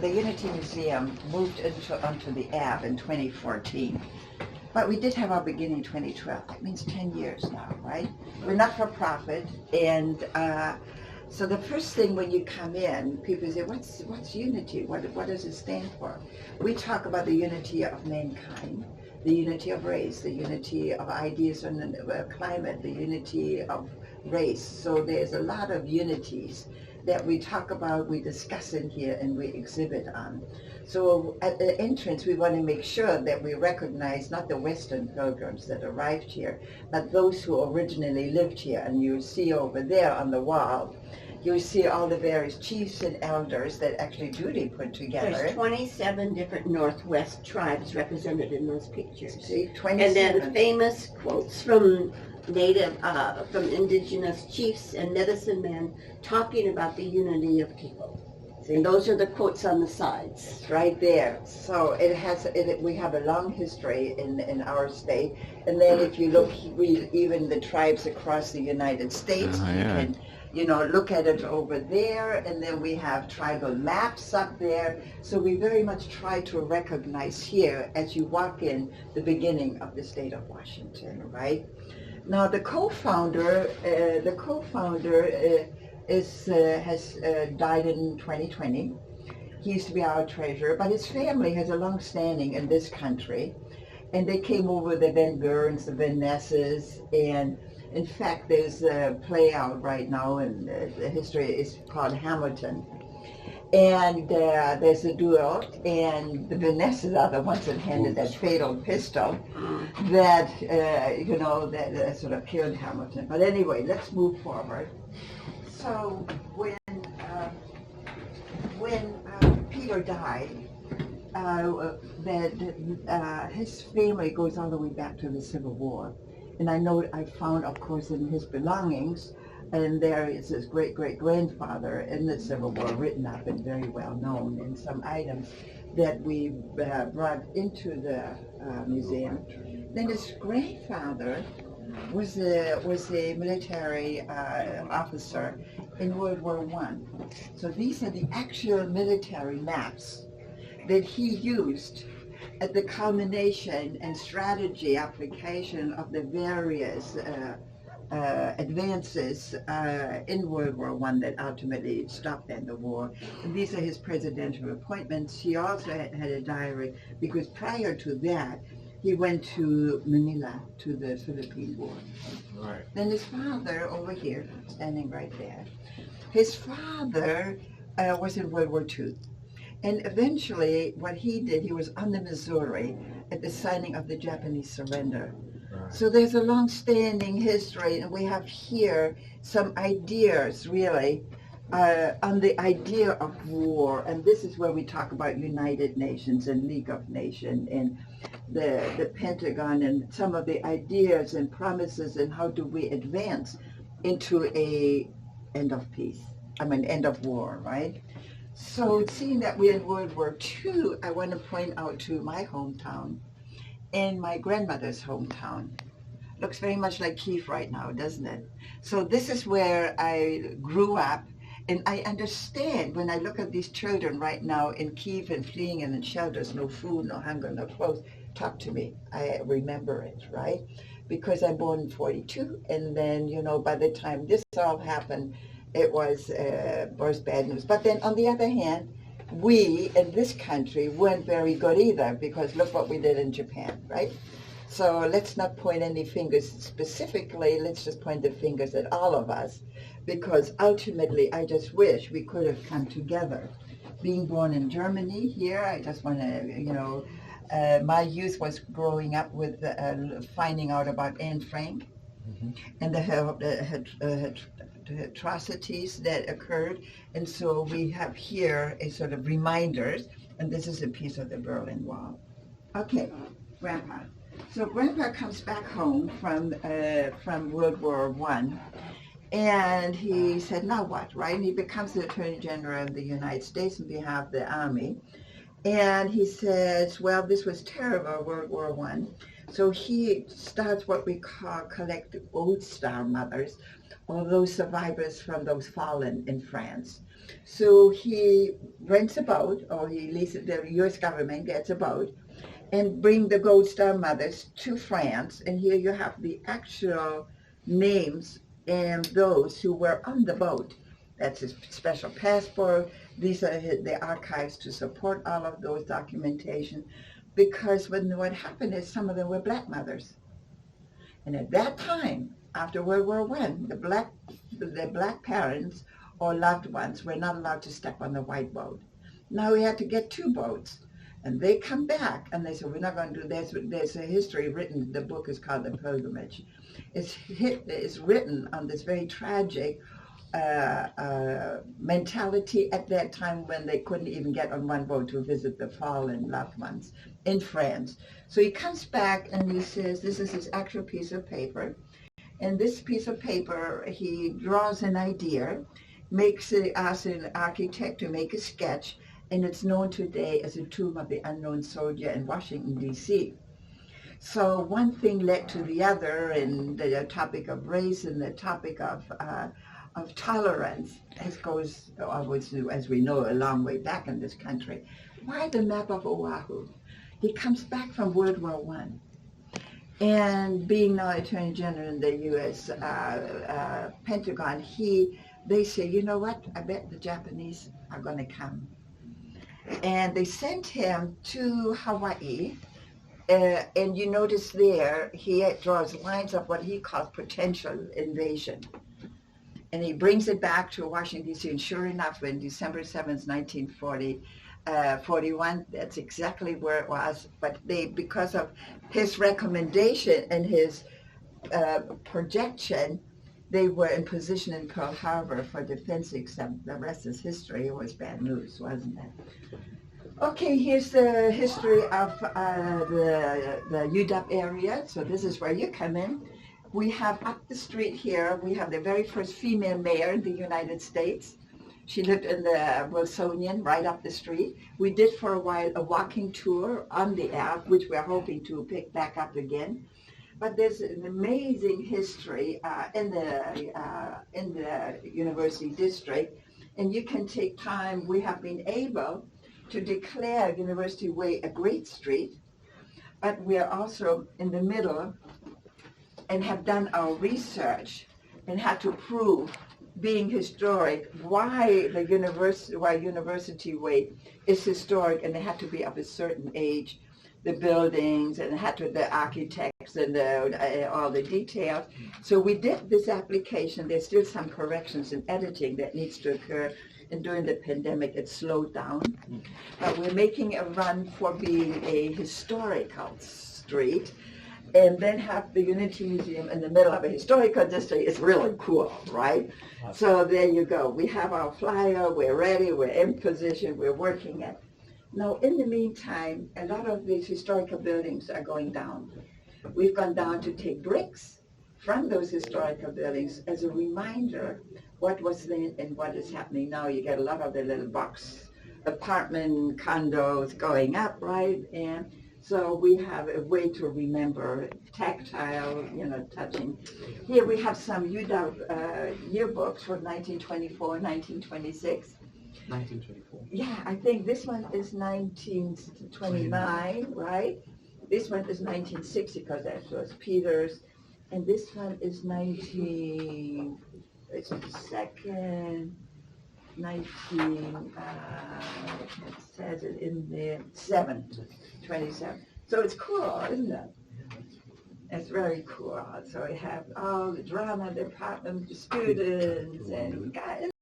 the Unity Museum moved onto the Ave in 2014. But we did have our beginning 2012. That means 10 years now, right? We're not for profit, and so the first thing when you come in, people say, what's unity? What does it stand for? We talk about the unity of mankind, the unity of race, the unity of ideas on climate, the unity of race. So there's a lot of unities that we talk about, we discuss in here, and we exhibit on. So at the entrance, we want to make sure that we recognize not the Western pilgrims that arrived here, but those who originally lived here. And you see over there on the wall, you see all the various chiefs and elders that actually Judy put together. There's 27 different Northwest tribes represented in those pictures. See, 27. And then famous quotes from from indigenous chiefs and medicine men talking about the unity of people. And those are the quotes on the sides. Right there. So we have a long history in our state. And then if you look, even the tribes across the United States, you can look at it over there. And then we have tribal maps up there. So we very much try to recognize here as you walk in the beginning of the state of Washington, right? Now the co-founder has died in 2020. He used to be our treasurer, but his family has a long standing in this country, and they came over, the Van Burns, the Van Nesses, and in fact there's a play out right now, and the history is called Hamilton. And there's a duel, and the Van Nesses are the ones that handed that fatal pistol that, that sort of killed Hamilton. But anyway, let's move forward. So when Peter died, his family goes all the way back to the Civil War. And I found, of course, in his belongings, and there is his great-great-grandfather in the Civil War written up and very well known, and some items that we brought into the museum. Then his grandfather was a military officer in World War I. So these are the actual military maps that he used at the culmination and strategy application of the various advances in World War I that ultimately stopped in the war. And these are his presidential appointments. He also had a diary because prior to that, he went to Manila to the Philippine War. Right. Then his father over here, standing right there, his father was in World War II. And eventually what he did, he was on the Missouri at the signing of the Japanese surrender. Right. So there's a long-standing history, and we have here some ideas really on the idea of war. And this is where we talk about United Nations and League of Nations and the Pentagon and some of the ideas and promises and how do we advance into a end of war, right? So seeing that we're in World War II, I want to point out to my hometown and my grandmother's hometown. Looks very much like Kiev right now, doesn't it? So this is where I grew up, and I understand when I look at these children right now in Kiev and fleeing and in shelters, no food, no hunger, no clothes, talk to me. I remember it, right? Because I'm born in 42, and then, by the time this all happened, it was bad news. But then on the other hand, we in this country weren't very good either, because look what we did in Japan, right? So let's not point any fingers specifically, let's just point the fingers at all of us, because ultimately I just wish we could have come together. Being born in Germany here, I just want to, my youth was growing up with finding out about Anne Frank and the atrocities that occurred. And so we have here a sort of reminders, and this is a piece of the Berlin Wall. Okay, Grandpa. So Grandpa comes back home from World War I, and he said, now what, right? And he becomes the Attorney General of the United States on behalf of the Army. And he says, well, this was terrible, World War I. So he starts what we call collective Old Star Mothers, all those survivors from those fallen in France. So he rents a boat, or he leases, the U.S. government gets a boat, and bring the Gold Star mothers to France. And here you have the actual names and those who were on the boat. That's his special passport. These are the archives to support all of those documentation. Because what happened is some of them were black mothers. And at that time, after World War One, the black parents or loved ones were not allowed to step on the white boat. Now we had to get two boats. And they come back and they said, we're not going to do this. There's a history written, the book is called The Pilgrimage. It's written on this very tragic mentality at that time when they couldn't even get on one boat to visit the fallen loved ones in France. So he comes back and he says, this is his actual piece of paper. And this piece of paper, he draws an idea, asks an architect to make a sketch, and it's known today as the Tomb of the Unknown Soldier in Washington, D.C. So one thing led to the other, and the topic of race and the topic of tolerance goes, as we know, a long way back in this country. Why the map of Oahu? He comes back from World War One, and being now Attorney General in the U.S. Pentagon, they say, you know what? I bet the Japanese are going to come. And they sent him to Hawaii, and you notice there he draws lines of what he calls potential invasion. And he brings it back to Washington, D.C., and sure enough, when December 7th, 1941, that's exactly where it was. But because of his recommendation and his projection, they were in position in Pearl Harbor for defense, except the rest is history. It was bad news, wasn't it? Okay, here's the history of the UW area. So this is where you come in. We have up the street here, we have the very first female mayor in the United States. She lived in the Wilsonian right up the street. We did for a while a walking tour on the Ave, which we're hoping to pick back up again. But there's an amazing history in the University District, and you can take time. We have been able to declare University Way a great street, but we are also in the middle and have done our research and had to prove, being historic, why University Way is historic, and it had to be of a certain age. The buildings and the architects and all the details. So we did this application. There's still some corrections and editing that needs to occur. And during the pandemic, it slowed down. But we're making a run for being a historical street, and then have the Unity Museum in the middle of a historical district. It's really cool, right? So there you go. We have our flyer. We're ready. We're in position. We're working it. Now, in the meantime, a lot of these historical buildings are going down. We've gone down to take bricks from those historical buildings as a reminder what was then and what is happening now. You get a lot of the little box apartment condos going up, right? And so we have a way to remember, tactile, touching. Here we have some UW yearbooks from 1924, 1926. 1924. Yeah, I think this one is 1929, right? This one is 1960 because that was Peters, and this one is 19. It's the second 19. It says it in there 27. So it's cool, isn't it? It's very cool. So we have all the drama department, the students, and guys.